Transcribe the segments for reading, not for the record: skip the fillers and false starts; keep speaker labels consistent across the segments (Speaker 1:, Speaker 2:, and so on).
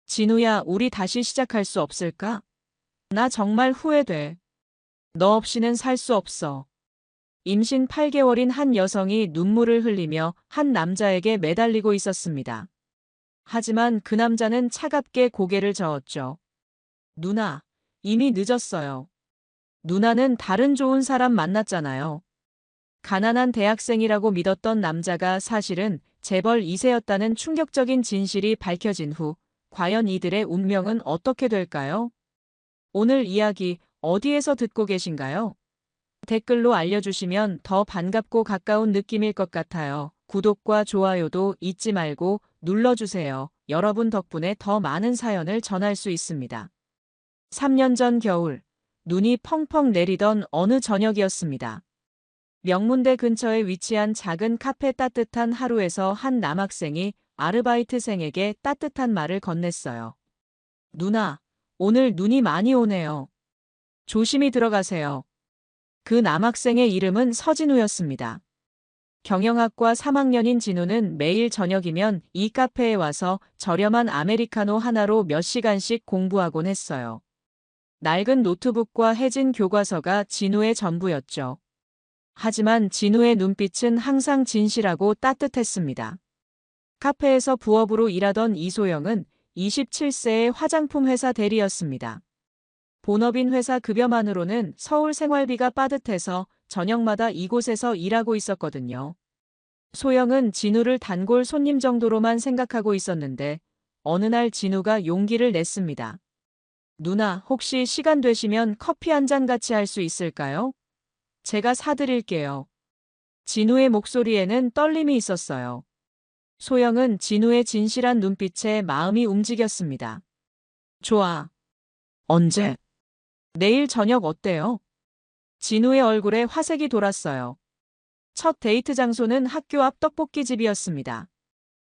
Speaker 1: 진우야, 우리 다시 시작할 수 없을까? 나 정말 후회돼. 너 없이는 살 수 없어. 임신 8개월인 한 여성이 눈물을 흘리며 한 남자에게 매달리고 있었습니다. 하지만 그 남자는 차갑게 고개를 저었죠. 누나, 이미 늦었어요. 누나는 다른 좋은 사람 만났잖아요. 가난한 대학생이라고 믿었던 남자가 사실은 재벌 2세였다는 충격적인 진실이 밝혀진 후, 과연 이들의 운명은 어떻게 될까요? 오늘 이야기 어디에서 듣고 계신가요? 댓글로 알려주시면 더 반갑고 가까운 느낌일 것 같아요. 구독과 좋아요도 잊지 말고 눌러주세요. 여러분 덕분에 더 많은 사연을 전할 수 있습니다. 3년 전 겨울, 눈이 펑펑 내리던 어느 저녁이었습니다. 명문대 근처에 위치한 작은 카페. 따뜻한 하루에서 한 남학생이 아르바이트생에게 따뜻한 말을 건넸어요. 누나, 오늘 눈이 많이 오네요. 조심히 들어가세요. 그 남학생의 이름은 서진우였습니다. 경영학과 3학년인 진우는 매일 저녁이면 이 카페에 와서 저렴한 아메리카노 하나로 몇 시간씩 공부하곤 했어요. 낡은 노트북과 해진 교과서가 진우의 전부였죠. 하지만 진우의 눈빛은 항상 진실하고 따뜻했습니다. 카페에서 부업으로 일하던 이소영은 27세의 화장품 회사 대리였습니다. 본업인 회사 급여만으로는 서울 생활비가 빠듯해서 저녁마다 이곳에서 일하고 있었거든요. 소영은 진우를 단골 손님 정도로만 생각하고 있었는데 어느 날 진우가 용기를 냈습니다. 누나, 혹시 시간 되시면 커피 한 잔 같이 할 수 있을까요? 제가 사드릴게요. 진우의 목소리에는 떨림이 있었어요. 소영은 진우의 진실한 눈빛에 마음이 움직였습니다. 좋아. 언제? 내일 저녁 어때요? 진우의 얼굴에 화색이 돌았어요. 첫 데이트 장소는 학교 앞 떡볶이집이었습니다.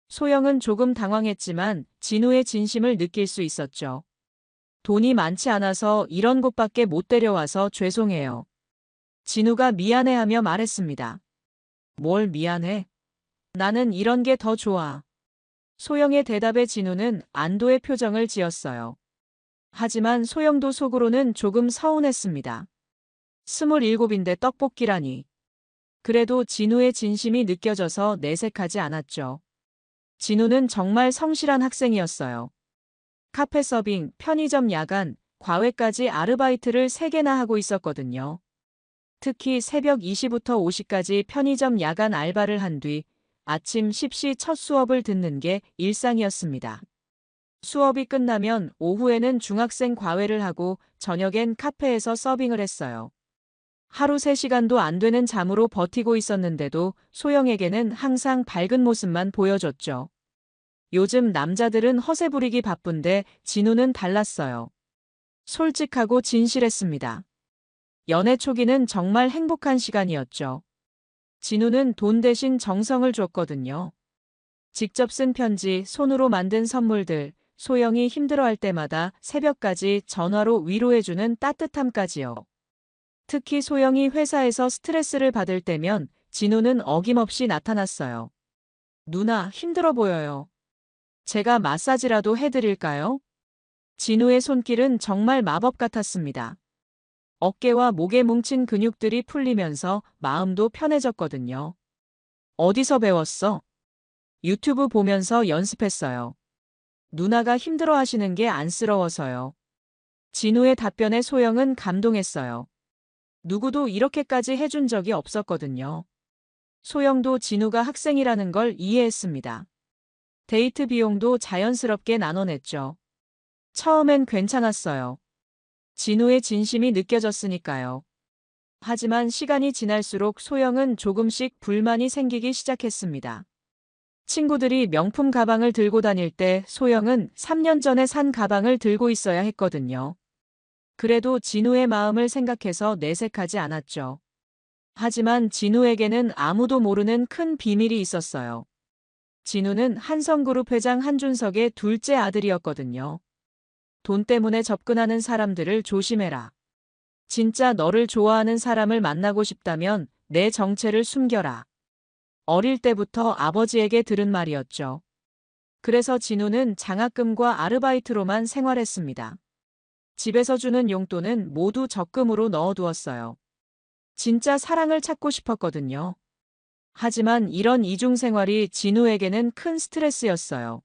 Speaker 1: 소영은 조금 당황했지만 진우의 진심을 느낄 수 있었죠. 돈이 많지 않아서 이런 곳밖에 못 데려와서 죄송해요. 진우가 미안해하며 말했습니다. 뭘 미안해? 나는 이런 게 더 좋아. 소영의 대답에 진우는 안도의 표정을 지었어요. 하지만 소영도 속으로는 조금 서운했습니다. 27인데 떡볶이라니. 그래도 진우의 진심이 느껴져서 내색하지 않았죠. 진우는 정말 성실한 학생이었어요. 카페 서빙, 편의점 야간, 과외까지 아르바이트를 3개나 하고 있었거든요. 특히 새벽 2시부터 5시까지 편의점 야간 알바를 한 뒤 아침 10시 첫 수업을 듣는 게 일상이었습니다. 수업이 끝나면 오후에는 중학생 과외를 하고 저녁엔 카페에서 서빙을 했어요. 하루 3시간도 안 되는 잠으로 버티고 있었는데도 소영에게는 항상 밝은 모습만 보여줬죠. 요즘 남자들은 허세 부리기 바쁜데 진우는 달랐어요. 솔직하고 진실했습니다. 연애 초기는 정말 행복한 시간이었죠. 진우는 돈 대신 정성을 줬거든요. 직접 쓴 편지, 손으로 만든 선물들, 소영이 힘들어할 때마다 새벽까지 전화로 위로해주는 따뜻함까지요. 특히 소영이 회사에서 스트레스를 받을 때면 진우는 어김없이 나타났어요. 누나, 힘들어 보여요. 제가 마사지라도 해드릴까요? 진우의 손길은 정말 마법 같았습니다. 어깨와 목에 뭉친 근육들이 풀리면서 마음도 편해졌거든요. 어디서 배웠어? 유튜브 보면서 연습했어요. 누나가 힘들어 하시는 게 안쓰러워서요. 진우의 답변에 소영은 감동했어요. 누구도 이렇게까지 해준 적이 없었거든요. 소영도 진우가 학생이라는 걸 이해했습니다. 데이트 비용도 자연스럽게 나눠냈죠. 처음엔 괜찮았어요. 진우의 진심이 느껴졌으니까요. 하지만 시간이 지날수록 소영은 조금씩 불만이 생기기 시작했습니다. 친구들이 명품 가방을 들고 다닐 때 소영은 3년 전에 산 가방을 들고 있어야 했거든요. 그래도 진우의 마음을 생각해서 내색하지 않았죠. 하지만 진우에게는 아무도 모르는 큰 비밀이 있었어요. 진우는 한성그룹 회장 한준석의 둘째 아들이었거든요. 돈 때문에 접근하는 사람들을 조심해라. 진짜 너를 좋아하는 사람을 만나고 싶다면 내 정체를 숨겨라. 어릴 때부터 아버지에게 들은 말이었죠. 그래서 진우는 장학금과 아르바이트로만 생활했습니다. 집에서 주는 용돈은 모두 적금으로 넣어두었어요. 진짜 사랑을 찾고 싶었거든요. 하지만 이런 이중 생활이 진우에게는 큰 스트레스였어요.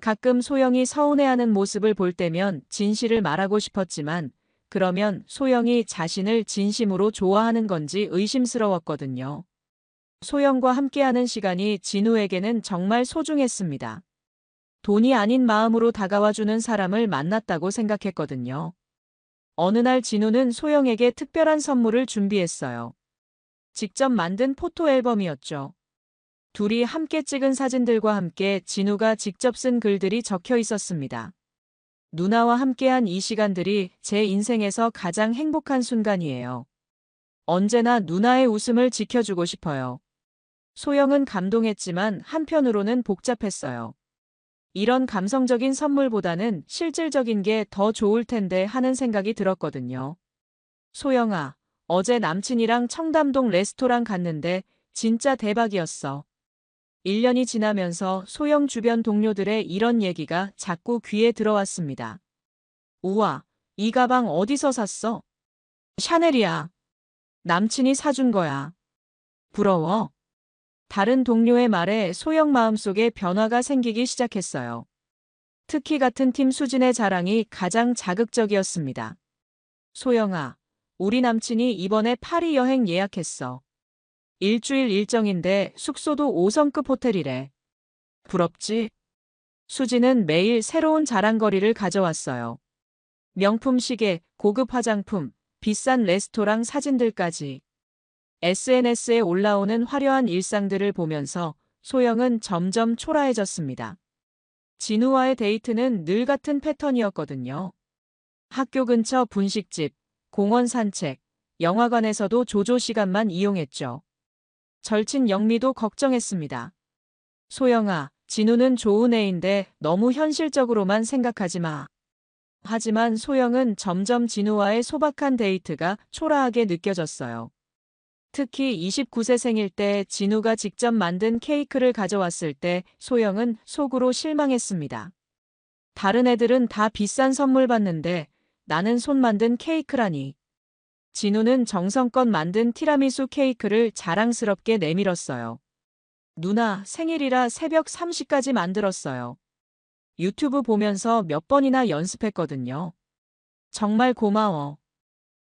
Speaker 1: 가끔 소영이 서운해하는 모습을 볼 때면 진실을 말하고 싶었지만 그러면 소영이 자신을 진심으로 좋아하는 건지 의심스러웠거든요. 소영과 함께하는 시간이 진우에게는 정말 소중했습니다. 돈이 아닌 마음으로 다가와주는 사람을 만났다고 생각했거든요. 어느 날 진우는 소영에게 특별한 선물을 준비했어요. 직접 만든 포토 앨범이었죠. 둘이 함께 찍은 사진들과 함께 진우가 직접 쓴 글들이 적혀 있었습니다. 누나와 함께한 이 시간들이 제 인생에서 가장 행복한 순간이에요. 언제나 누나의 웃음을 지켜주고 싶어요. 소영은 감동했지만 한편으로는 복잡했어요. 이런 감성적인 선물보다는 실질적인 게 더 좋을 텐데 하는 생각이 들었거든요. 소영아, 어제 남친이랑 청담동 레스토랑 갔는데 진짜 대박이었어. 1년이 지나면서 소영 주변 동료들의 이런 얘기가 자꾸 귀에 들어왔습니다. 우와, 이 가방 어디서 샀어? 샤넬이야. 남친이 사준 거야. 부러워. 다른 동료의 말에 소영 마음속에 변화가 생기기 시작했어요. 특히 같은 팀 수진의 자랑이 가장 자극적이었습니다. 소영아, 우리 남친이 이번에 파리 여행 예약했어. 일주일 일정인데 숙소도 5성급 호텔이래. 부럽지? 수진은 매일 새로운 자랑거리를 가져왔어요. 명품 시계, 고급 화장품, 비싼 레스토랑 사진들까지. SNS에 올라오는 화려한 일상들을 보면서 소영은 점점 초라해졌습니다. 진우와의 데이트는 늘 같은 패턴이었거든요. 학교 근처 분식집, 공원 산책, 영화관에서도 조조 시간만 이용했죠. 절친 영미도 걱정했습니다. 소영아, 진우는 좋은 애인데 너무 현실적으로만 생각하지 마. 하지만 소영은 점점 진우와의 소박한 데이트가 초라하게 느껴졌어요. 특히 29세 생일 때 진우가 직접 만든 케이크를 가져왔을 때 소영은 속으로 실망했습니다. 다른 애들은 다 비싼 선물 받는데 나는 손 만든 케이크라니. 진우는 정성껏 만든 티라미수 케이크를 자랑스럽게 내밀었어요. 누나, 생일이라 새벽 3시까지 만들었어요. 유튜브 보면서 몇 번이나 연습했거든요. 정말 고마워.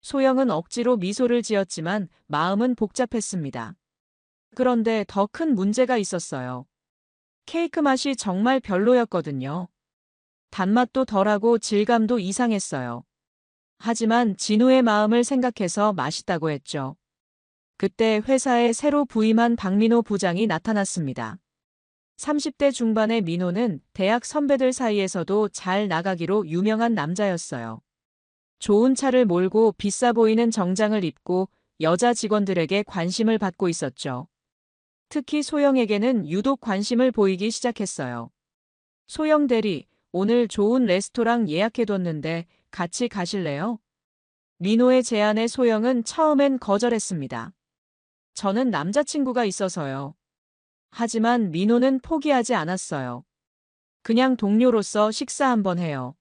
Speaker 1: 소영은 억지로 미소를 지었지만 마음은 복잡했습니다. 그런데 더 큰 문제가 있었어요. 케이크 맛이 정말 별로였거든요. 단맛도 덜하고 질감도 이상했어요. 하지만 진우의 마음을 생각해서 맛있다고 했죠. 그때 회사에 새로 부임한 박민호 부장이 나타났습니다. 30대 중반의 민호는 대학 선배들 사이에서도 잘 나가기로 유명한 남자였어요. 좋은 차를 몰고 비싸 보이는 정장을 입고 여자 직원들에게 관심을 받고 있었죠. 특히 소영에게는 유독 관심을 보이기 시작했어요. 소영 대리, 오늘 좋은 레스토랑 예약해뒀는데 같이 가실래요? 민호의 제안에 소영은 처음엔 거절했습니다. 저는 남자친구가 있어서요. 하지만 민호는 포기하지 않았어요. 그냥 동료로서 식사 한번 해요.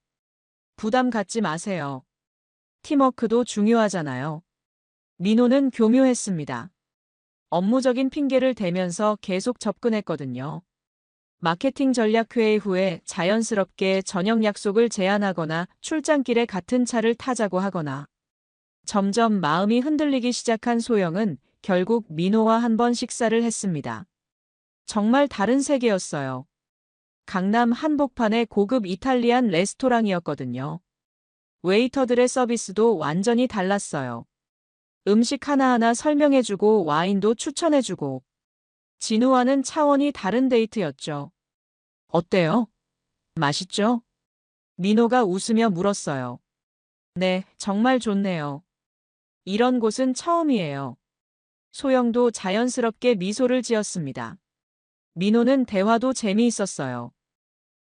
Speaker 1: 부담 갖지 마세요. 팀워크도 중요하잖아요. 민호는 교묘했습니다. 업무적인 핑계를 대면서 계속 접근했거든요. 마케팅 전략 회의 후에 자연스럽게 저녁 약속을 제안하거나 출장길에 같은 차를 타자고 하거나. 점점 마음이 흔들리기 시작한 소영은 결국 민호와 한 번 식사를 했습니다. 정말 다른 세계였어요. 강남 한복판의 고급 이탈리안 레스토랑이었거든요. 웨이터들의 서비스도 완전히 달랐어요. 음식 하나하나 설명해주고 와인도 추천해주고. 진우와는 차원이 다른 데이트였죠. 어때요? 맛있죠? 민호가 웃으며 물었어요. 네, 정말 좋네요. 이런 곳은 처음이에요. 소영도 자연스럽게 미소를 지었습니다. 민호는 대화도 재미있었어요.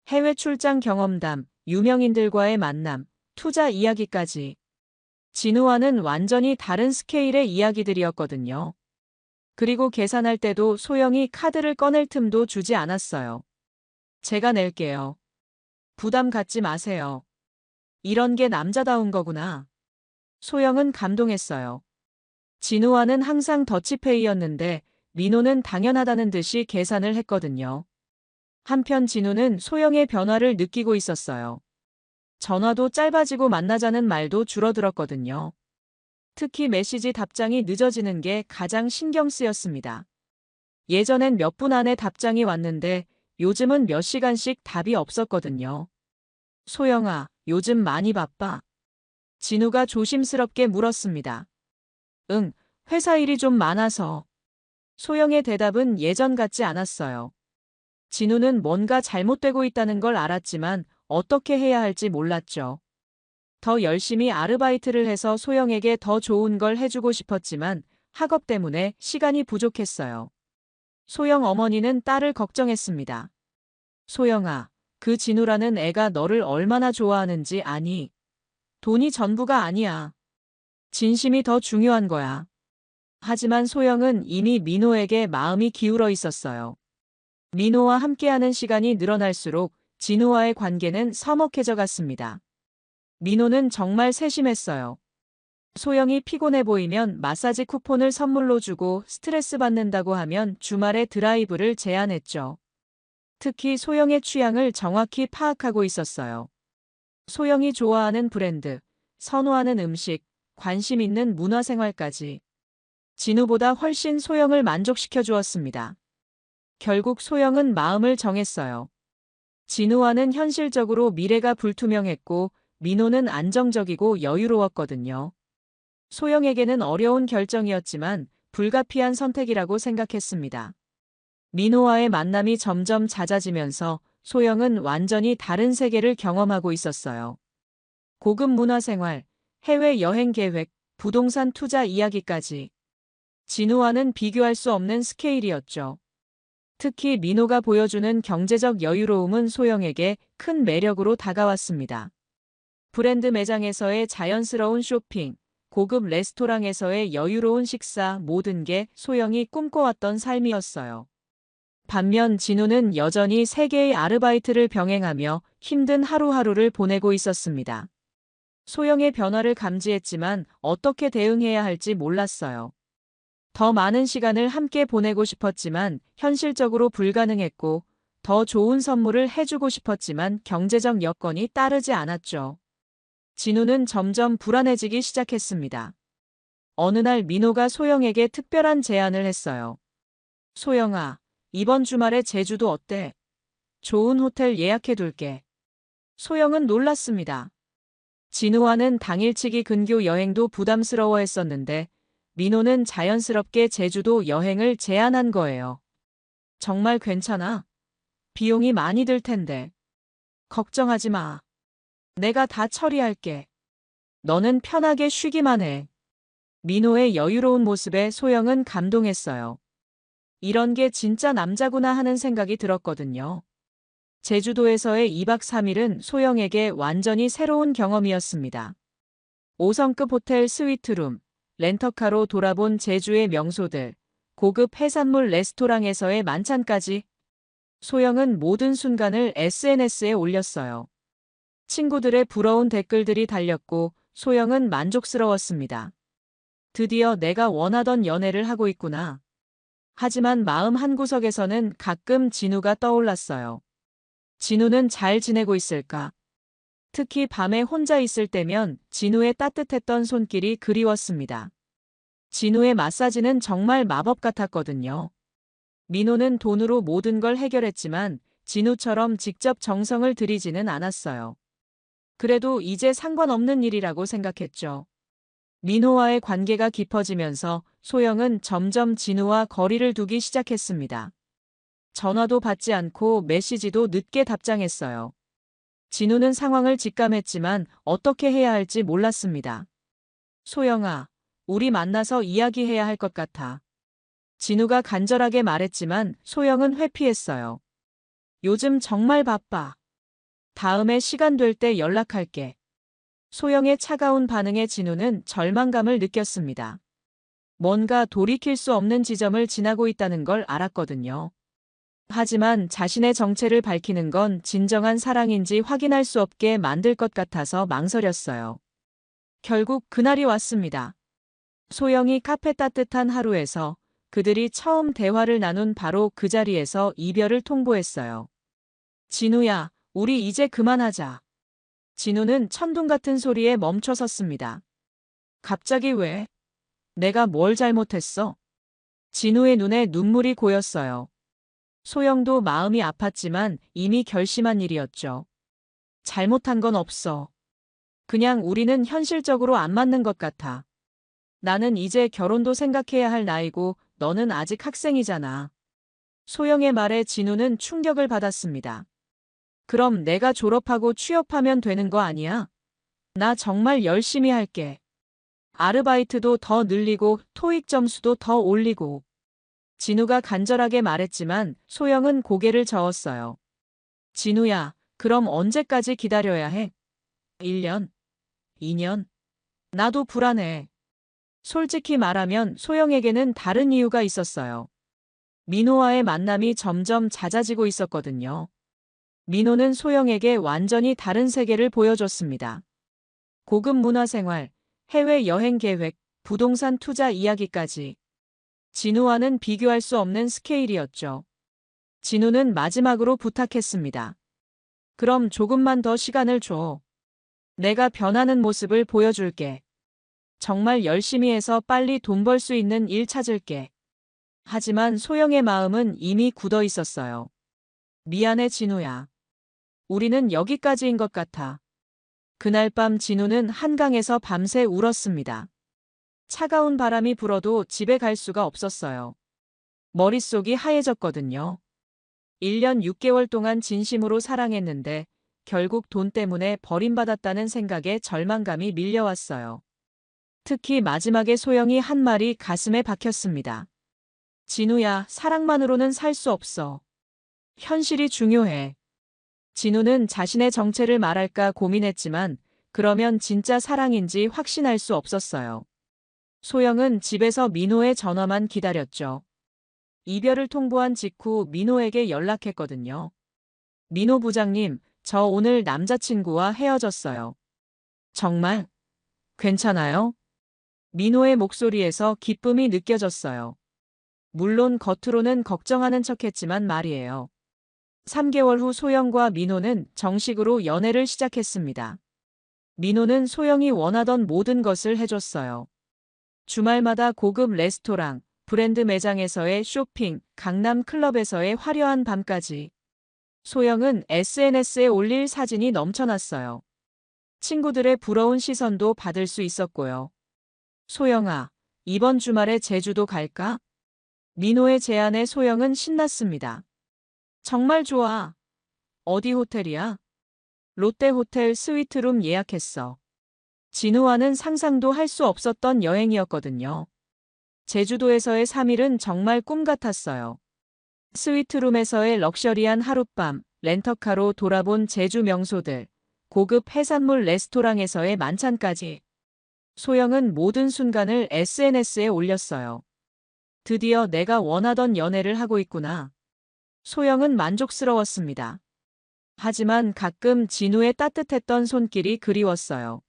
Speaker 1: 해외 출장 경험담, 유명인들과의 만남, 투자 이야기까지. 진우와는 완전히 다른 스케일의 이야기들이었거든요. 그리고 계산할 때도 소영이 카드를 꺼낼 틈도 주지 않았어요. 제가 낼게요. 부담 갖지 마세요. 이런 게 남자다운 거구나. 소영은 감동했어요. 진우와는 항상 더치페이였는데 민호는 당연하다는 듯이 계산을 했거든요. 한편 진우는 소영의 변화를 느끼고 있었어요. 전화도 짧아지고 만나자는 말도 줄어들었거든요. 특히 메시지 답장이 늦어지는 게 가장 신경 쓰였습니다. 예전엔 몇 분 안에 답장이 왔는데 요즘은 몇 시간씩 답이 없었거든요. 소영아, 요즘 많이 바빠? 진우가 조심스럽게 물었습니다. 응, 회사 일이 좀 많아서. 소영의 대답은 예전 같지 않았어요. 진우는 뭔가 잘못되고 있다는 걸 알았지만 어떻게 해야 할지 몰랐죠. 더 열심히 아르바이트를 해서 소영에게 더 좋은 걸 해주고 싶었지만 학업 때문에 시간이 부족했어요. 소영 어머니는 딸을 걱정했습니다. 소영아, 그 진우라는 애가 너를 얼마나 좋아하는지 아니? 돈이 전부가 아니야. 진심이 더 중요한 거야. 하지만 소영은 이미 민호에게 마음이 기울어 있었어요. 민호와 함께하는 시간이 늘어날수록 진우와의 관계는 서먹해져 갔습니다. 민호는 정말 세심했어요. 소영이 피곤해 보이면 마사지 쿠폰을 선물로 주고 스트레스 받는다고 하면 주말에 드라이브를 제안했죠. 특히 소영의 취향을 정확히 파악하고 있었어요. 소영이 좋아하는 브랜드, 선호하는 음식, 관심 있는 문화생활까지. 진우보다 훨씬 소영을 만족시켜 주었습니다. 결국 소영은 마음을 정했어요. 진우와는 현실적으로 미래가 불투명했고 민호는 안정적이고 여유로웠거든요. 소영에게는 어려운 결정이었지만 불가피한 선택이라고 생각했습니다. 민호와의 만남이 점점 잦아지면서 소영은 완전히 다른 세계를 경험하고 있었어요. 고급 문화생활, 해외 여행 계획, 부동산 투자 이야기까지. 진우와는 비교할 수 없는 스케일이었죠. 특히 민호가 보여주는 경제적 여유로움은 소영에게 큰 매력으로 다가왔습니다. 브랜드 매장에서의 자연스러운 쇼핑, 고급 레스토랑에서의 여유로운 식사 모든 게 소영이 꿈꿔왔던 삶이었어요. 반면 진우는 여전히 세 개의 아르바이트를 병행하며 힘든 하루하루를 보내고 있었습니다. 소영의 변화를 감지했지만 어떻게 대응해야 할지 몰랐어요. 더 많은 시간을 함께 보내고 싶었지만 현실적으로 불가능했고 더 좋은 선물을 해주고 싶었지만 경제적 여건이 따르지 않았죠. 진우는 점점 불안해지기 시작했습니다. 어느 날 민호가 소영에게 특별한 제안을 했어요. 소영아, 이번 주말에 제주도 어때? 좋은 호텔 예약해둘게. 소영은 놀랐습니다. 진우와는 당일치기 근교 여행도 부담스러워했었는데 민호는 자연스럽게 제주도 여행을 제안한 거예요. 정말 괜찮아? 비용이 많이 들 텐데. 걱정하지 마. 내가 다 처리할게. 너는 편하게 쉬기만 해. 민호의 여유로운 모습에 소영은 감동했어요. 이런 게 진짜 남자구나 하는 생각이 들었거든요. 제주도에서의 2박 3일은 소영에게 완전히 새로운 경험이었습니다. 5성급 호텔 스위트룸, 렌터카로 돌아본 제주의 명소들, 고급 해산물 레스토랑에서의 만찬까지 소영은 모든 순간을 SNS에 올렸어요. 친구들의 부러운 댓글들이 달렸고 소영은 만족스러웠습니다. 드디어 내가 원하던 연애를 하고 있구나. 하지만 마음 한구석에서는 가끔 진우가 떠올랐어요. 진우는 잘 지내고 있을까? 특히 밤에 혼자 있을 때면 진우의 따뜻했던 손길이 그리웠습니다. 진우의 마사지는 정말 마법 같았거든요. 민호는 돈으로 모든 걸 해결했지만 진우처럼 직접 정성을 들이지는 않았어요. 그래도 이제 상관없는 일이라고 생각했죠. 민호와의 관계가 깊어지면서 소영은 점점 진우와 거리를 두기 시작했습니다. 전화도 받지 않고 메시지도 늦게 답장했어요. 진우는 상황을 직감했지만 어떻게 해야 할지 몰랐습니다. 소영아, 우리 만나서 이야기해야 할 것 같아. 진우가 간절하게 말했지만 소영은 회피했어요. 요즘 정말 바빠. 다음에 시간 될 때 연락할게. 소영의 차가운 반응에 진우는 절망감을 느꼈습니다. 뭔가 돌이킬 수 없는 지점을 지나고 있다는 걸 알았거든요. 하지만 자신의 정체를 밝히는 건 진정한 사랑인지 확인할 수 없게 만들 것 같아서 망설였어요. 결국 그날이 왔습니다. 소영이 카페 따뜻한 하루에서 그들이 처음 대화를 나눈 바로 그 자리에서 이별을 통보했어요. 진우야, 우리 이제 그만하자. 진우는 천둥 같은 소리에 멈춰 섰습니다. 갑자기 왜? 내가 뭘 잘못했어? 진우의 눈에 눈물이 고였어요. 소영도 마음이 아팠지만 이미 결심한 일이었죠. 잘못한 건 없어. 그냥 우리는 현실적으로 안 맞는 것 같아. 나는 이제 결혼도 생각해야 할 나이고 너는 아직 학생이잖아. 소영의 말에 진우는 충격을 받았습니다. 그럼 내가 졸업하고 취업하면 되는 거 아니야? 나 정말 열심히 할게. 아르바이트도 더 늘리고 토익 점수도 더 올리고. 진우가 간절하게 말했지만 소영은 고개를 저었어요. 진우야, 그럼 언제까지 기다려야 해? 1년? 2년? 나도 불안해. 솔직히 말하면 소영에게는 다른 이유가 있었어요. 민호와의 만남이 점점 잦아지고 있었거든요. 민호는 소영에게 완전히 다른 세계를 보여줬습니다. 고급 문화생활, 해외 여행 계획, 부동산 투자 이야기까지. 진우와는 비교할 수 없는 스케일이었죠. 진우는 마지막으로 부탁했습니다. 그럼 조금만 더 시간을 줘. 내가 변하는 모습을 보여줄게. 정말 열심히 해서 빨리 돈 벌 수 있는 일 찾을게. 하지만 소영의 마음은 이미 굳어 있었어요. 미안해, 진우야. 우리는 여기까지인 것 같아. 그날 밤 진우는 한강에서 밤새 울었습니다. 차가운 바람이 불어도 집에 갈 수가 없었어요. 머릿속이 하얘졌거든요. 1년 6개월 동안 진심으로 사랑했는데 결국 돈 때문에 버림받았다는 생각에 절망감이 밀려왔어요. 특히 마지막에 소영이 한 말이 가슴에 박혔습니다. 진우야, 사랑만으로는 살 수 없어. 현실이 중요해. 진우는 자신의 정체를 말할까 고민했지만 그러면 진짜 사랑인지 확신할 수 없었어요. 소영은 집에서 민호의 전화만 기다렸죠. 이별을 통보한 직후 민호에게 연락했거든요. 민호 부장님, 저 오늘 남자친구와 헤어졌어요. 정말? 괜찮아요? 민호의 목소리에서 기쁨이 느껴졌어요. 물론 겉으로는 걱정하는 척했지만 말이에요. 3개월 후 소영과 민호는 정식으로 연애를 시작했습니다. 민호는 소영이 원하던 모든 것을 해줬어요. 주말마다 고급 레스토랑, 브랜드 매장에서의 쇼핑, 강남 클럽에서의 화려한 밤까지. 소영은 SNS에 올릴 사진이 넘쳐났어요. 친구들의 부러운 시선도 받을 수 있었고요. 소영아, 이번 주말에 제주도 갈까? 민호의 제안에 소영은 신났습니다. 정말 좋아. 어디 호텔이야? 롯데호텔 스위트룸 예약했어. 진우와는 상상도 할 수 없었던 여행이었거든요. 제주도에서의 3일은 정말 꿈 같았어요. 스위트룸에서의 럭셔리한 하룻밤, 렌터카로 돌아본 제주 명소들, 고급 해산물 레스토랑에서의 만찬까지. 소영은 모든 순간을 SNS에 올렸어요. 드디어 내가 원하던 연애를 하고 있구나. 소영은 만족스러웠습니다. 하지만 가끔 진우의 따뜻했던 손길이 그리웠어요.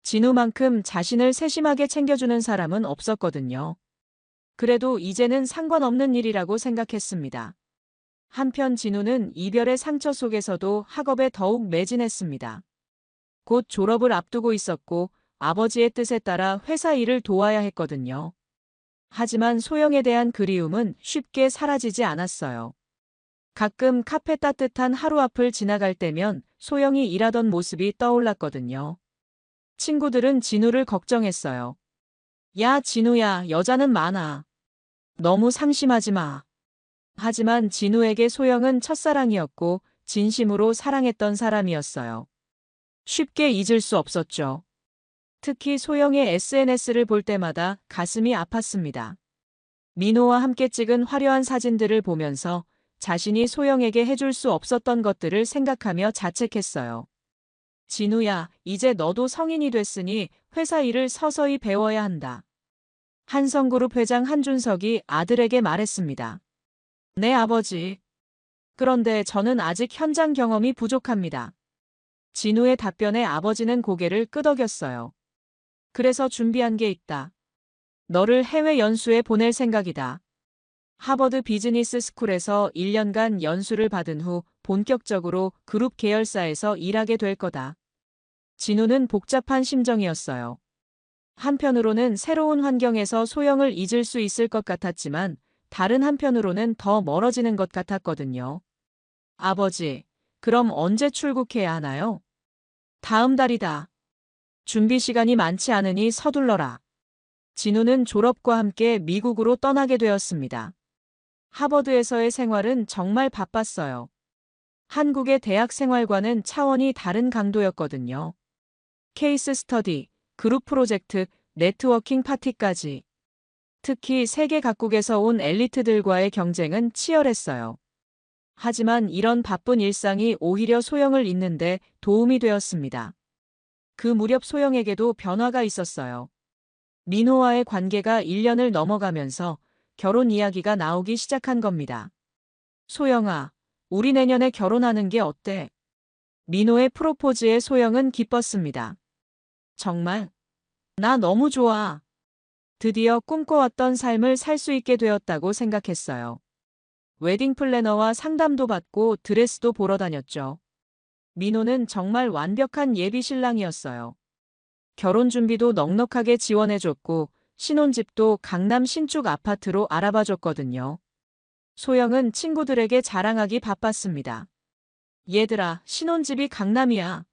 Speaker 1: 진우만큼 자신을 세심하게 챙겨주는 사람은 없었거든요. 그래도 이제는 상관없는 일이라고 생각했습니다. 한편 진우는 이별의 상처 속에서도 학업에 더욱 매진했습니다. 곧 졸업을 앞두고 있었고 아버지의 뜻에 따라 회사 일을 도와야 했거든요. 하지만 소영에 대한 그리움은 쉽게 사라지지 않았어요. 가끔 카페 따뜻한 하루 앞을 지나갈 때면 소영이 일하던 모습이 떠올랐거든요. 친구들은 진우를 걱정했어요. 야, 진우야, 여자는 많아. 너무 상심하지 마. 하지만 진우에게 소영은 첫사랑이었고 진심으로 사랑했던 사람이었어요. 쉽게 잊을 수 없었죠. 특히 소영의 SNS를 볼 때마다 가슴이 아팠습니다. 민호와 함께 찍은 화려한 사진들을 보면서 자신이 소영에게 해줄 수 없었던 것들을 생각하며 자책했어요. 진우야, 이제 너도 성인이 됐으니 회사 일을 서서히 배워야 한다. 한성그룹 회장 한준석이 아들에게 말했습니다. 네, 아버지. 그런데 저는 아직 현장 경험이 부족합니다. 진우의 답변에 아버지는 고개를 끄덕였어요. 그래서 준비한 게 있다. 너를 해외 연수에 보낼 생각이다. 하버드 비즈니스 스쿨에서 1년간 연수를 받은 후 본격적으로 그룹 계열사에서 일하게 될 거다. 진우는 복잡한 심정이었어요. 한편으로는 새로운 환경에서 소영을 잊을 수 있을 것 같았지만 다른 한편으로는 더 멀어지는 것 같았거든요. 아버지, 그럼 언제 출국해야 하나요? 다음 달이다. 준비 시간이 많지 않으니 서둘러라. 진우는 졸업과 함께 미국으로 떠나게 되었습니다. 하버드에서의 생활은 정말 바빴어요. 한국의 대학 생활과는 차원이 다른 강도였거든요. 케이스 스터디, 그룹 프로젝트, 네트워킹 파티까지. 특히 세계 각국에서 온 엘리트들과의 경쟁은 치열했어요. 하지만 이런 바쁜 일상이 오히려 소영을 잇는데 도움이 되었습니다. 그 무렵 소영에게도 변화가 있었어요. 민호와의 관계가 1년을 넘어가면서 결혼 이야기가 나오기 시작한 겁니다. 소영아, 우리 내년에 결혼하는 게 어때? 민호의 프로포즈에 소영은 기뻤습니다. 정말? 나 너무 좋아. 드디어 꿈꿔왔던 삶을 살 수 있게 되었다고 생각했어요. 웨딩 플래너와 상담도 받고 드레스도 보러 다녔죠. 민호는 정말 완벽한 예비 신랑이었어요. 결혼 준비도 넉넉하게 지원해줬고 신혼집도 강남 신축 아파트로 알아봐줬거든요. 소영은 친구들에게 자랑하기 바빴습니다. 얘들아, 신혼집이 강남이야.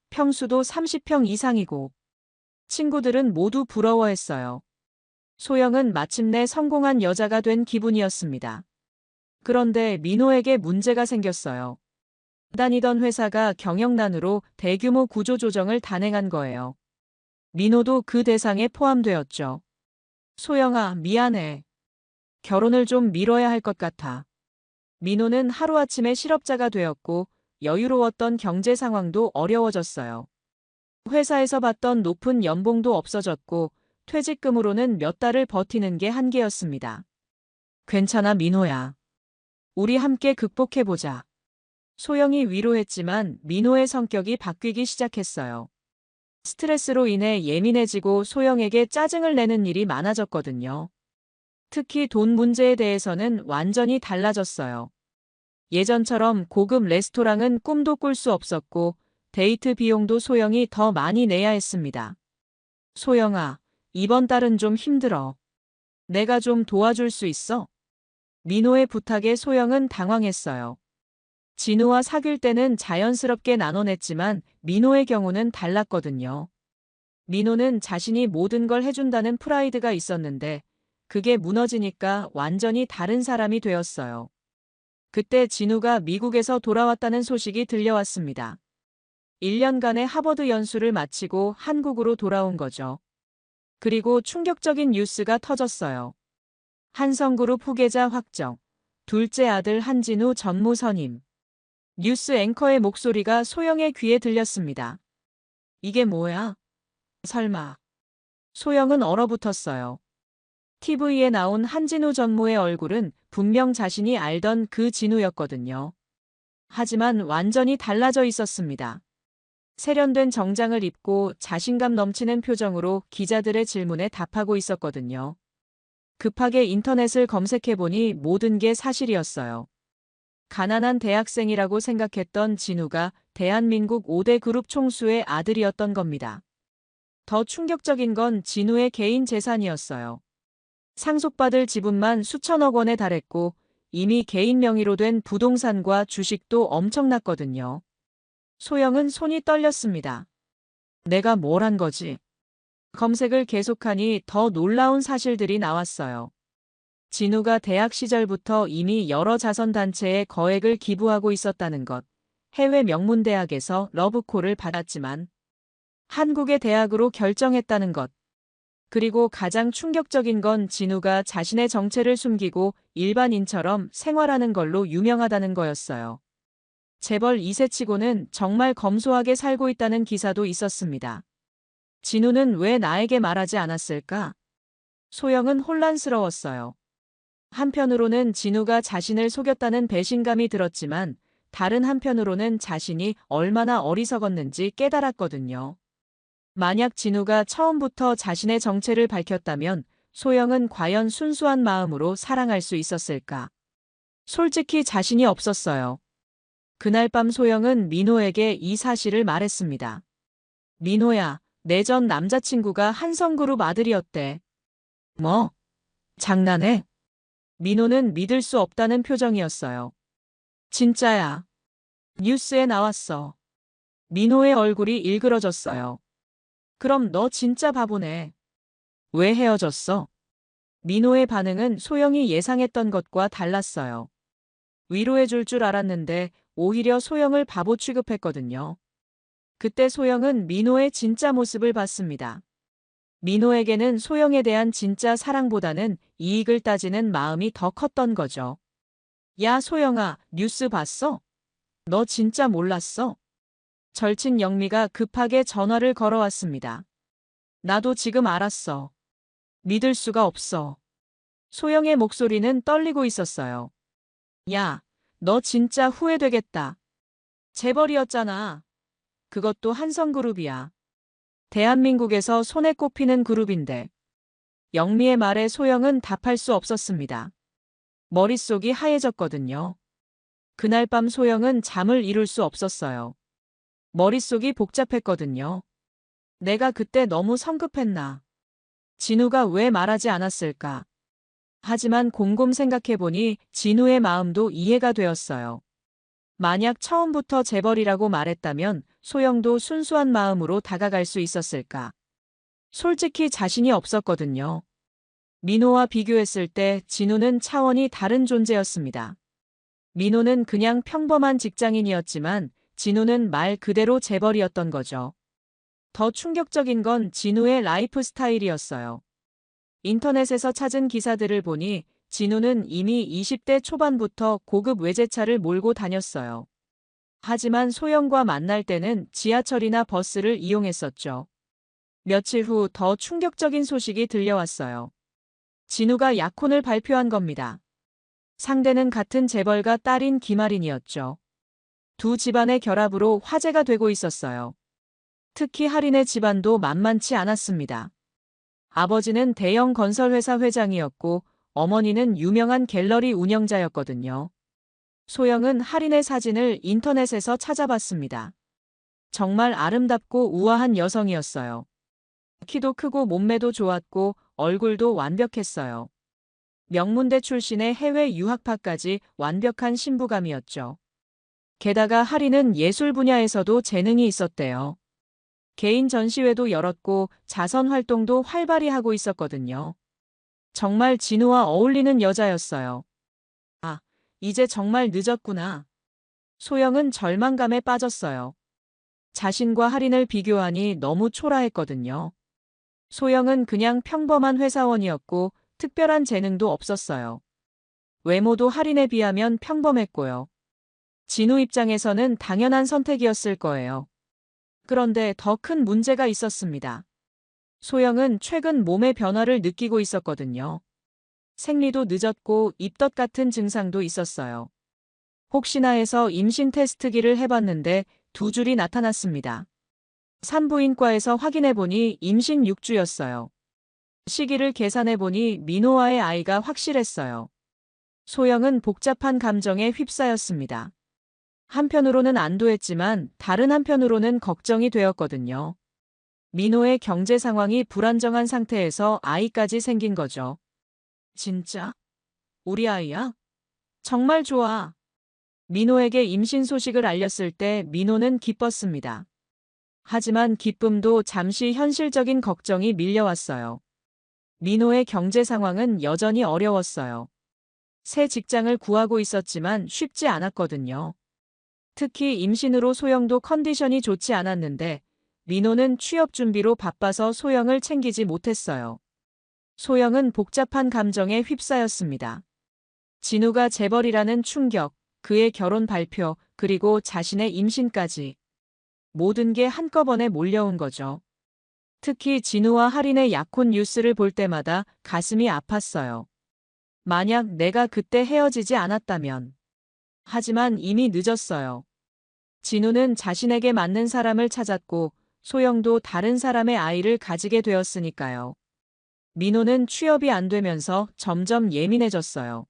Speaker 1: 평수도 30평 이상이고. 친구들은 모두 부러워했어요. 소영은 마침내 성공한 여자가 된 기분이었습니다. 그런데 민호에게 문제가 생겼어요. 다니던 회사가 경영난으로 대규모 구조조정을 단행한 거예요. 민호도 그 대상에 포함되었죠. 소영아, 미안해. 결혼을 좀 미뤄야 할 것 같아. 민호는 하루아침에 실업자가 되었고 여유로웠던 경제 상황도 어려워졌어요. 회사에서 받던 높은 연봉도 없어졌고 퇴직금으로는 몇 달을 버티는 게 한계였습니다. 괜찮아, 민호야. 우리 함께 극복해보자. 소영이 위로했지만 민호의 성격이 바뀌기 시작했어요. 스트레스로 인해 예민해지고 소영에게 짜증을 내는 일이 많아졌거든요. 특히 돈 문제에 대해서는 완전히 달라졌어요. 예전처럼 고급 레스토랑은 꿈도 꿀 수 없었고 데이트 비용도 소영이 더 많이 내야 했습니다. 소영아, 이번 달은 좀 힘들어. 내가 좀 도와줄 수 있어? 민호의 부탁에 소영은 당황했어요. 진우와 사귈 때는 자연스럽게 나눠냈지만 민호의 경우는 달랐거든요. 민호는 자신이 모든 걸 해준다는 프라이드가 있었는데 그게 무너지니까 완전히 다른 사람이 되었어요. 그때 진우가 미국에서 돌아왔다는 소식이 들려왔습니다. 1년간의 하버드 연수를 마치고 한국으로 돌아온 거죠. 그리고 충격적인 뉴스가 터졌어요. 한성그룹 후계자 확정. 둘째 아들 한진우 전무 선임. 뉴스 앵커의 목소리가 소영의 귀에 들렸습니다. 이게 뭐야? 설마. 소영은 얼어붙었어요. TV에 나온 한진우 전무의 얼굴은 분명 자신이 알던 그 진우였거든요. 하지만 완전히 달라져 있었습니다. 세련된 정장을 입고 자신감 넘치는 표정으로 기자들의 질문에 답하고 있었거든요. 급하게 인터넷을 검색해보니 모든 게 사실이었어요. 가난한 대학생이라고 생각했던 진우가 대한민국 5대 그룹 총수의 아들이었던 겁니다. 더 충격적인 건 진우의 개인 재산이었어요. 상속받을 지분만 수천억 원에 달했고 이미 개인 명의로 된 부동산과 주식도 엄청났거든요. 소영은 손이 떨렸습니다. 내가 뭘 한 거지? 검색을 계속하니 더 놀라운 사실들이 나왔어요. 진우가 대학 시절부터 이미 여러 자선단체에 거액을 기부하고 있었다는 것, 해외 명문대학에서 러브콜을 받았지만 한국의 대학으로 결정했다는 것, 그리고 가장 충격적인 건 진우가 자신의 정체를 숨기고 일반인처럼 생활하는 걸로 유명하다는 거였어요. 재벌 2세치고는 정말 검소하게 살고 있다는 기사도 있었습니다. 진우는 왜 나에게 말하지 않았을까? 소영은 혼란스러웠어요. 한편으로는 진우가 자신을 속였다는 배신감이 들었지만 다른 한편으로는 자신이 얼마나 어리석었는지 깨달았거든요. 만약 진우가 처음부터 자신의 정체를 밝혔다면 소영은 과연 순수한 마음으로 사랑할 수 있었을까? 솔직히 자신이 없었어요. 그날 밤 소영은 민호에게 이 사실을 말했습니다. 민호야, 내 전 남자친구가 한성그룹 아들이었대. 뭐? 장난해? 민호는 믿을 수 없다는 표정이었어요. 진짜야. 뉴스에 나왔어. 민호의 얼굴이 일그러졌어요. 그럼 너 진짜 바보네. 왜 헤어졌어? 민호의 반응은 소영이 예상했던 것과 달랐어요. 위로해줄 줄 알았는데 오히려 소영을 바보 취급했거든요. 그때 소영은 민호의 진짜 모습을 봤습니다. 민호에게는 소영에 대한 진짜 사랑보다는 이익을 따지는 마음이 더 컸던 거죠. 야, 소영아, 뉴스 봤어? 너 진짜 몰랐어? 절친 영미가 급하게 전화를 걸어왔습니다. 나도 지금 알았어. 믿을 수가 없어. 소영의 목소리는 떨리고 있었어요. 야, 너 진짜 후회되겠다. 재벌이었잖아. 그것도 한성그룹이야. 대한민국에서 손에 꼽히는 그룹인데. 영미의 말에 소영은 답할 수 없었습니다. 머릿속이 하얘졌거든요. 그날 밤 소영은 잠을 이룰 수 없었어요. 머릿속이 복잡했거든요. 내가 그때 너무 성급했나? 진우가 왜 말하지 않았을까? 하지만 곰곰 생각해보니 진우의 마음도 이해가 되었어요. 만약 처음부터 재벌이라고 말했다면 소영도 순수한 마음으로 다가갈 수 있었을까? 솔직히 자신이 없었거든요. 민호와 비교했을 때 진우는 차원이 다른 존재였습니다. 민호는 그냥 평범한 직장인이었지만 진우는 말 그대로 재벌이었던 거죠. 더 충격적인 건 진우의 라이프 스타일이었어요. 인터넷에서 찾은 기사들을 보니 진우는 이미 20대 초반부터 고급 외제차를 몰고 다녔어요. 하지만 소영과 만날 때는 지하철이나 버스를 이용했었죠. 며칠 후 더 충격적인 소식이 들려왔어요. 진우가 약혼을 발표한 겁니다. 상대는 같은 재벌가 딸인 김아린이었죠. 두 집안의 결합으로 화제가 되고 있었어요. 특히 할인의 집안도 만만치 않았습니다. 아버지는 대형 건설회사 회장이었고 어머니는 유명한 갤러리 운영자였거든요. 소영은 할인의 사진을 인터넷에서 찾아봤습니다. 정말 아름답고 우아한 여성이었어요. 키도 크고 몸매도 좋았고 얼굴도 완벽했어요. 명문대 출신의 해외 유학파까지 완벽한 신부감이었죠. 게다가 할인은 예술 분야에서도 재능이 있었대요. 개인 전시회도 열었고 자선 활동도 활발히 하고 있었거든요. 정말 진우와 어울리는 여자였어요. 아, 이제 정말 늦었구나. 소영은 절망감에 빠졌어요. 자신과 할인을 비교하니 너무 초라했거든요. 소영은 그냥 평범한 회사원이었고 특별한 재능도 없었어요. 외모도 할인에 비하면 평범했고요. 진우 입장에서는 당연한 선택이었을 거예요. 그런데 더 큰 문제가 있었습니다. 소영은 최근 몸의 변화를 느끼고 있었거든요. 생리도 늦었고 입덧 같은 증상도 있었어요. 혹시나 해서 임신 테스트기를 해봤는데 두 줄이 나타났습니다. 산부인과에서 확인해보니 임신 6주였어요. 시기를 계산해보니 민호와의 아이가 확실했어요. 소영은 복잡한 감정에 휩싸였습니다. 한편으로는 안도했지만 다른 한편으로는 걱정이 되었거든요. 민호의 경제 상황이 불안정한 상태에서 아이까지 생긴 거죠. 진짜? 우리 아이야? 정말 좋아. 민호에게 임신 소식을 알렸을 때 민호는 기뻤습니다. 하지만 기쁨도 잠시 현실적인 걱정이 밀려왔어요. 민호의 경제 상황은 여전히 어려웠어요. 새 직장을 구하고 있었지만 쉽지 않았거든요. 특히 임신으로 소영도 컨디션이 좋지 않았는데 민호는 취업 준비로 바빠서 소영을 챙기지 못했어요. 소영은 복잡한 감정에 휩싸였습니다. 진우가 재벌이라는 충격, 그의 결혼 발표, 그리고 자신의 임신까지. 모든 게 한꺼번에 몰려온 거죠. 특히 진우와 할인의 약혼 뉴스를 볼 때마다 가슴이 아팠어요. 만약 내가 그때 헤어지지 않았다면. 하지만 이미 늦었어요. 진우는 자신에게 맞는 사람을 찾았고 소영도 다른 사람의 아이를 가지게 되었으니까요. 민호는 취업이 안 되면서 점점 예민해졌어요.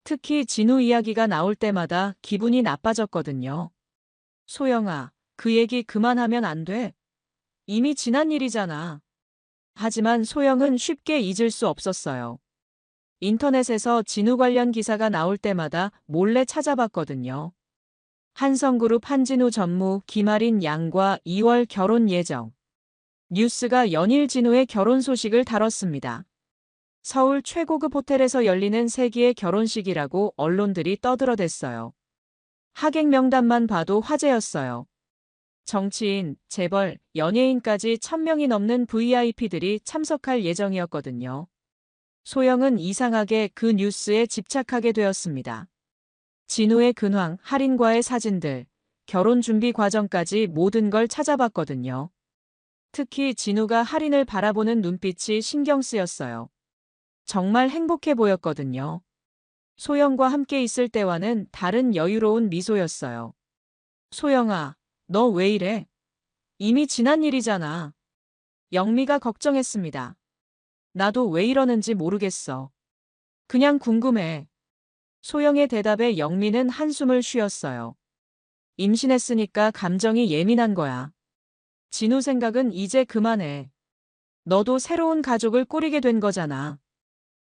Speaker 1: 특히 진우 이야기가 나올 때마다 기분이 나빠졌거든요. 소영아, 그 얘기 그만하면 안 돼. 이미 지난 일이잖아. 하지만 소영은 쉽게 잊을 수 없었어요. 인터넷에서 진우 관련 기사가 나올 때마다 몰래 찾아봤거든요. 한성그룹 한진우 전무 김아린 양과 2월 결혼 예정. 뉴스가 연일 진우의 결혼 소식을 다뤘습니다. 서울 최고급 호텔에서 열리는 세기의 결혼식이라고 언론들이 떠들어댔어요. 하객 명단만 봐도 화제였어요. 정치인, 재벌, 연예인까지 1000명이 넘는 VIP들이 참석할 예정이었거든요. 소영은 이상하게 그 뉴스에 집착하게 되었습니다. 진우의 근황, 할인과의 사진들, 결혼 준비 과정까지 모든 걸 찾아봤거든요. 특히 진우가 할인을 바라보는 눈빛이 신경 쓰였어요. 정말 행복해 보였거든요. 소영과 함께 있을 때와는 다른 여유로운 미소였어요. 소영아, 너 왜 이래? 이미 지난 일이잖아. 영미가 걱정했습니다. 나도 왜 이러는지 모르겠어. 그냥 궁금해. 소영의 대답에 영미는 한숨을 쉬었어요. 임신했으니까 감정이 예민한 거야. 진우 생각은 이제 그만해. 너도 새로운 가족을 꾸리게 된 거잖아.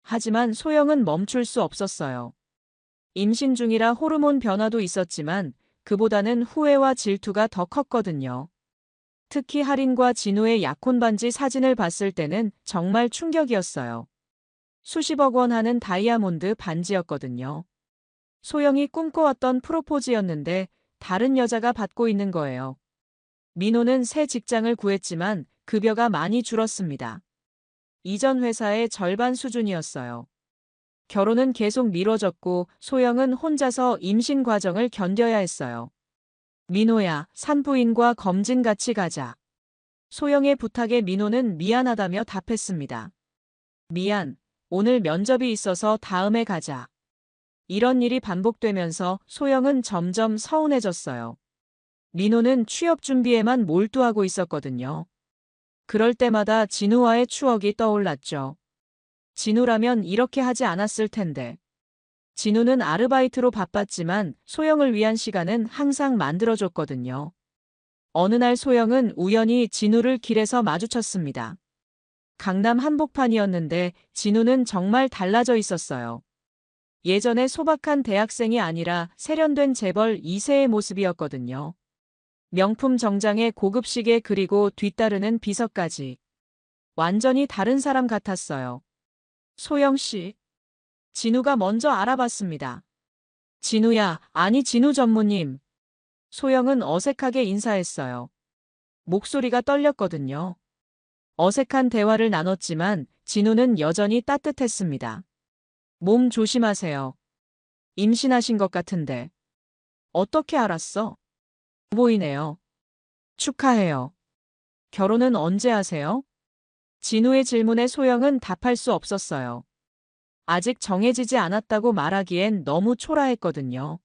Speaker 1: 하지만 소영은 멈출 수 없었어요. 임신 중이라 호르몬 변화도 있었지만 그보다는 후회와 질투가 더 컸거든요. 특히 할인과 진우의 약혼 반지 사진을 봤을 때는 정말 충격이었어요. 수십억 원 하는 다이아몬드 반지였거든요. 소영이 꿈꿔왔던 프로포즈였는데 다른 여자가 받고 있는 거예요. 민호는 새 직장을 구했지만 급여가 많이 줄었습니다. 이전 회사의 절반 수준이었어요. 결혼은 계속 미뤄졌고 소영은 혼자서 임신 과정을 견뎌야 했어요. 민호야, 산부인과 검진 같이 가자. 소영의 부탁에 민호는 미안하다며 답했습니다. 미안, 오늘 면접이 있어서 다음에 가자. 이런 일이 반복되면서 소영은 점점 서운해졌어요. 민호는 취업 준비에만 몰두하고 있었거든요. 그럴 때마다 진우와의 추억이 떠올랐죠. 진우라면 이렇게 하지 않았을 텐데. 진우는 아르바이트로 바빴지만 소영을 위한 시간은 항상 만들어줬거든요. 어느 날 소영은 우연히 진우를 길에서 마주쳤습니다. 강남 한복판이었는데 진우는 정말 달라져 있었어요. 예전에 소박한 대학생이 아니라 세련된 재벌 2세의 모습이었거든요. 명품 정장에 고급 시계 그리고 뒤따르는 비서까지. 완전히 다른 사람 같았어요. 소영 씨. 진우가 먼저 알아봤습니다. 진우야, 아니 진우 전무님. 소영은 어색하게 인사했어요. 목소리가 떨렸거든요. 어색한 대화를 나눴지만 진우는 여전히 따뜻했습니다. 몸 조심하세요. 임신하신 것 같은데. 어떻게 알았어? 보이네요. 축하해요. 결혼은 언제 하세요? 진우의 질문에 소영은 답할 수 없었어요. 아직 정해지지 않았다고 말하기엔 너무 초라했거든요.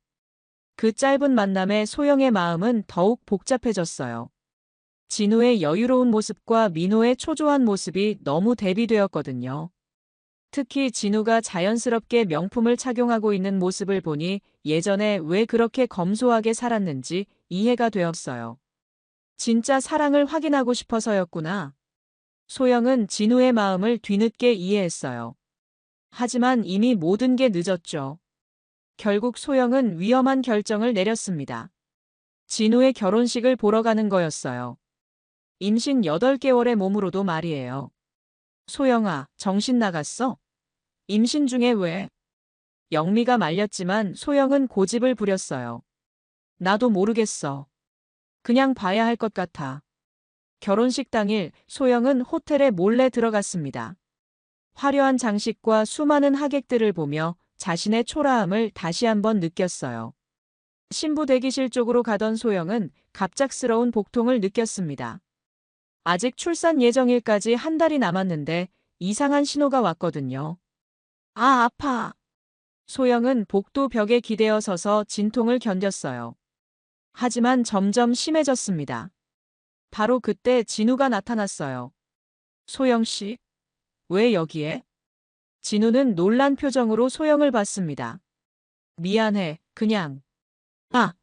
Speaker 1: 그 짧은 만남에 소영의 마음은 더욱 복잡해졌어요. 진우의 여유로운 모습과 민호의 초조한 모습이 너무 대비되었거든요. 특히 진우가 자연스럽게 명품을 착용하고 있는 모습을 보니 예전에 왜 그렇게 검소하게 살았는지 이해가 되었어요. 진짜 사랑을 확인하고 싶어서였구나. 소영은 진우의 마음을 뒤늦게 이해했어요. 하지만 이미 모든 게 늦었죠. 결국 소영은 위험한 결정을 내렸습니다. 진우의 결혼식을 보러 가는 거였어요. 임신 8개월의 몸으로도 말이에요. 소영아, 정신 나갔어? 임신 중에 왜? 영미가 말렸지만 소영은 고집을 부렸어요. 나도 모르겠어. 그냥 봐야 할 것 같아. 결혼식 당일 소영은 호텔에 몰래 들어갔습니다. 화려한 장식과 수많은 하객들을 보며 자신의 초라함을 다시 한번 느꼈어요. 신부 대기실 쪽으로 가던 소영은 갑작스러운 복통을 느꼈습니다. 아직 출산 예정일까지 한 달이 남았는데 이상한 신호가 왔거든요. 아, 아파. 소영은 복도 벽에 기대어 서서 진통을 견뎠어요. 하지만 점점 심해졌습니다. 바로 그때 진우가 나타났어요. 소영 씨, 왜 여기에? 진우는 놀란 표정으로 소영을 봤습니다. 미안해, 그냥. 아!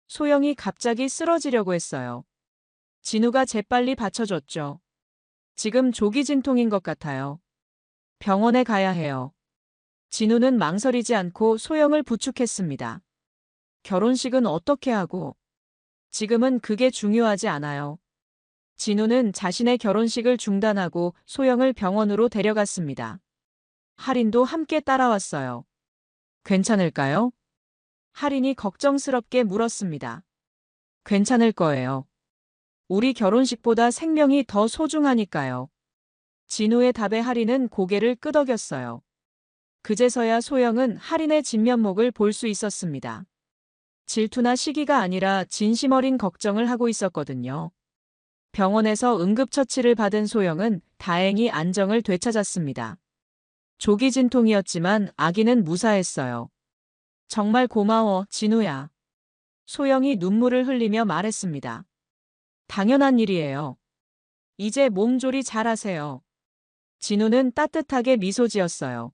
Speaker 1: 소영이 갑자기 쓰러지려고 했어요. 진우가 재빨리 받쳐줬죠. 지금 조기 진통인 것 같아요. 병원에 가야 해요. 진우는 망설이지 않고 소영을 부축했습니다. 결혼식은 어떻게 하고? 지금은 그게 중요하지 않아요. 진우는 자신의 결혼식을 중단하고 소영을 병원으로 데려갔습니다. 할인도 함께 따라왔어요. 괜찮을까요? 할인이 걱정스럽게 물었습니다. 괜찮을 거예요. 우리 결혼식보다 생명이 더 소중하니까요. 진우의 답에 할인은 고개를 끄덕였어요. 그제서야 소영은 할인의 진면목을 볼 수 있었습니다. 질투나 시기가 아니라 진심 어린 걱정을 하고 있었거든요. 병원에서 응급처치를 받은 소영은 다행히 안정을 되찾았습니다. 조기 진통이었지만 아기는 무사했어요. 정말 고마워, 진우야. 소영이 눈물을 흘리며 말했습니다. 당연한 일이에요. 이제 몸조리 잘하세요. 진우는 따뜻하게 미소 지었어요.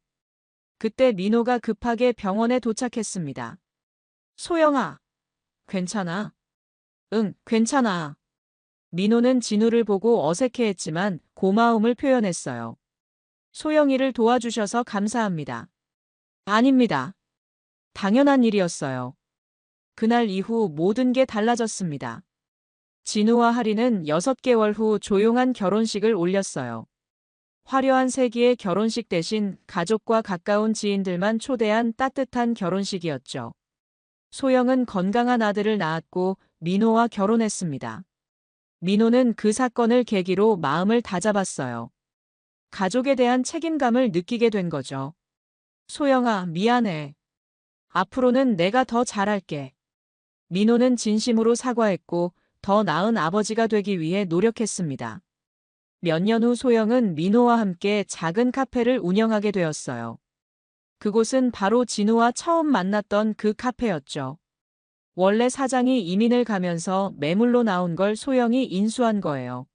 Speaker 1: 그때 민호가 급하게 병원에 도착했습니다. 소영아, 괜찮아? 응, 괜찮아. 민호는 진우를 보고 어색해했지만 고마움을 표현했어요. 소영이를 도와주셔서 감사합니다. 아닙니다. 당연한 일이었어요. 그날 이후 모든 게 달라졌습니다. 진우와 하리는 6개월 후 조용한 결혼식을 올렸어요. 화려한 세기의 결혼식 대신 가족과 가까운 지인들만 초대한 따뜻한 결혼식이었죠. 소영은 건강한 아들을 낳았고 민호와 결혼했습니다. 민호는 그 사건을 계기로 마음을 다잡았어요. 가족에 대한 책임감을 느끼게 된 거죠. 소영아, 미안해. 앞으로는 내가 더 잘할게. 민호는 진심으로 사과했고 더 나은 아버지가 되기 위해 노력했습니다. 몇 년 후 소영은 민호와 함께 작은 카페를 운영하게 되었어요. 그곳은 바로 진우와 처음 만났던 그 카페였죠. 원래 사장이 이민을 가면서 매물로 나온 걸 소영이 인수한 거예요.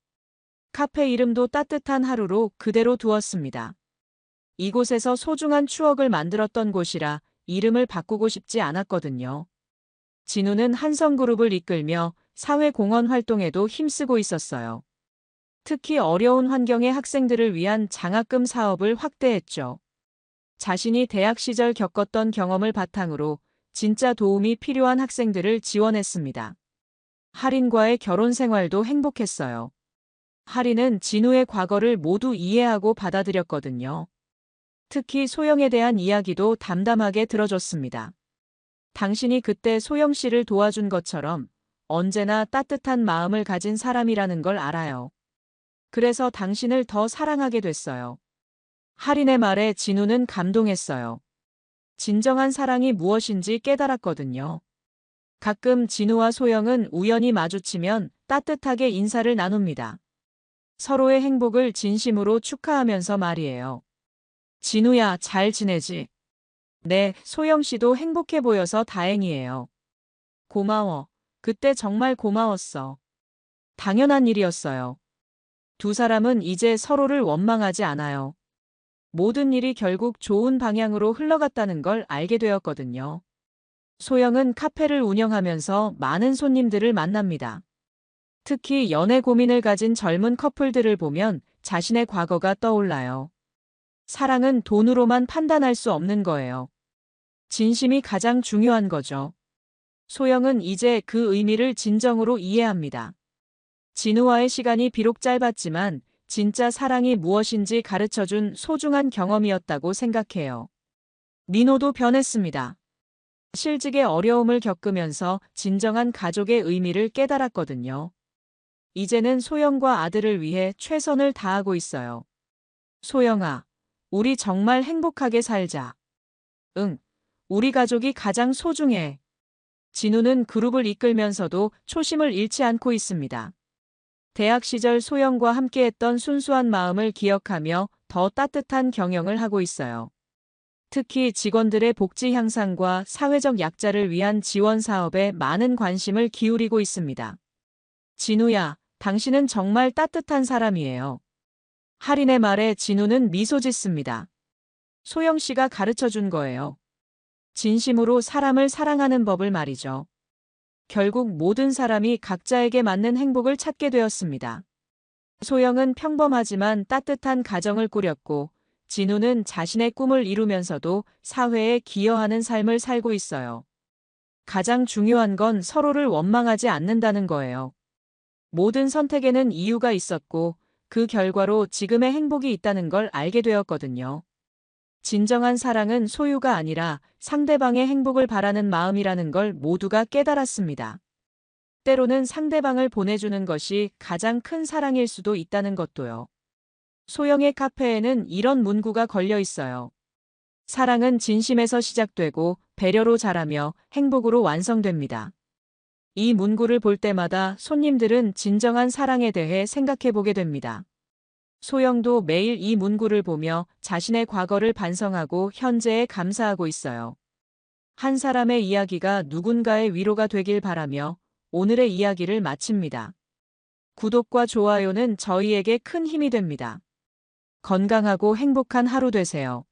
Speaker 1: 카페 이름도 따뜻한 하루로 그대로 두었습니다. 이곳에서 소중한 추억을 만들었던 곳이라 이름을 바꾸고 싶지 않았거든요. 진우는 한성그룹을 이끌며 사회공헌 활동에도 힘쓰고 있었어요. 특히 어려운 환경의 학생들을 위한 장학금 사업을 확대했죠. 자신이 대학 시절 겪었던 경험을 바탕으로 진짜 도움이 필요한 학생들을 지원했습니다. 할인과의 결혼 생활도 행복했어요. 할인은 진우의 과거를 모두 이해하고 받아들였거든요. 특히 소영에 대한 이야기도 담담하게 들어줬습니다. 당신이 그때 소영 씨를 도와준 것처럼 언제나 따뜻한 마음을 가진 사람이라는 걸 알아요. 그래서 당신을 더 사랑하게 됐어요. 할인의 말에 진우는 감동했어요. 진정한 사랑이 무엇인지 깨달았거든요. 가끔 진우와 소영은 우연히 마주치면 따뜻하게 인사를 나눕니다. 서로의 행복을 진심으로 축하하면서 말이에요. 진우야, 잘 지내지? 네, 소영 씨도 행복해 보여서 다행이에요. 고마워. 그때 정말 고마웠어. 당연한 일이었어요. 두 사람은 이제 서로를 원망하지 않아요. 모든 일이 결국 좋은 방향으로 흘러갔다는 걸 알게 되었거든요. 소영은 카페를 운영하면서 많은 손님들을 만납니다. 특히 연애 고민을 가진 젊은 커플들을 보면 자신의 과거가 떠올라요. 사랑은 돈으로만 판단할 수 없는 거예요. 진심이 가장 중요한 거죠. 소영은 이제 그 의미를 진정으로 이해합니다. 진우와의 시간이 비록 짧았지만 진짜 사랑이 무엇인지 가르쳐준 소중한 경험이었다고 생각해요. 민호도 변했습니다. 실직의 어려움을 겪으면서 진정한 가족의 의미를 깨달았거든요. 이제는 소영과 아들을 위해 최선을 다하고 있어요. 소영아, 우리 정말 행복하게 살자. 응, 우리 가족이 가장 소중해. 진우는 그룹을 이끌면서도 초심을 잃지 않고 있습니다. 대학 시절 소영과 함께했던 순수한 마음을 기억하며 더 따뜻한 경영을 하고 있어요. 특히 직원들의 복지 향상과 사회적 약자를 위한 지원 사업에 많은 관심을 기울이고 있습니다. 진우야, 당신은 정말 따뜻한 사람이에요. 할인의 말에 진우는 미소 짓습니다. 소영 씨가 가르쳐 준 거예요. 진심으로 사람을 사랑하는 법을 말이죠. 결국 모든 사람이 각자에게 맞는 행복을 찾게 되었습니다. 소영은 평범하지만 따뜻한 가정을 꾸렸고, 진우는 자신의 꿈을 이루면서도 사회에 기여하는 삶을 살고 있어요. 가장 중요한 건 서로를 원망하지 않는다는 거예요. 모든 선택에는 이유가 있었고, 그 결과로 지금의 행복이 있다는 걸 알게 되었거든요. 진정한 사랑은 소유가 아니라 상대방의 행복을 바라는 마음이라는 걸 모두가 깨달았습니다. 때로는 상대방을 보내주는 것이 가장 큰 사랑일 수도 있다는 것도요. 소영의 카페에는 이런 문구가 걸려 있어요. 사랑은 진심에서 시작되고 배려로 자라며 행복으로 완성됩니다. 이 문구를 볼 때마다 손님들은 진정한 사랑에 대해 생각해 보게 됩니다. 소영도 매일 이 문구를 보며 자신의 과거를 반성하고 현재에 감사하고 있어요. 한 사람의 이야기가 누군가의 위로가 되길 바라며 오늘의 이야기를 마칩니다. 구독과 좋아요는 저희에게 큰 힘이 됩니다. 건강하고 행복한 하루 되세요.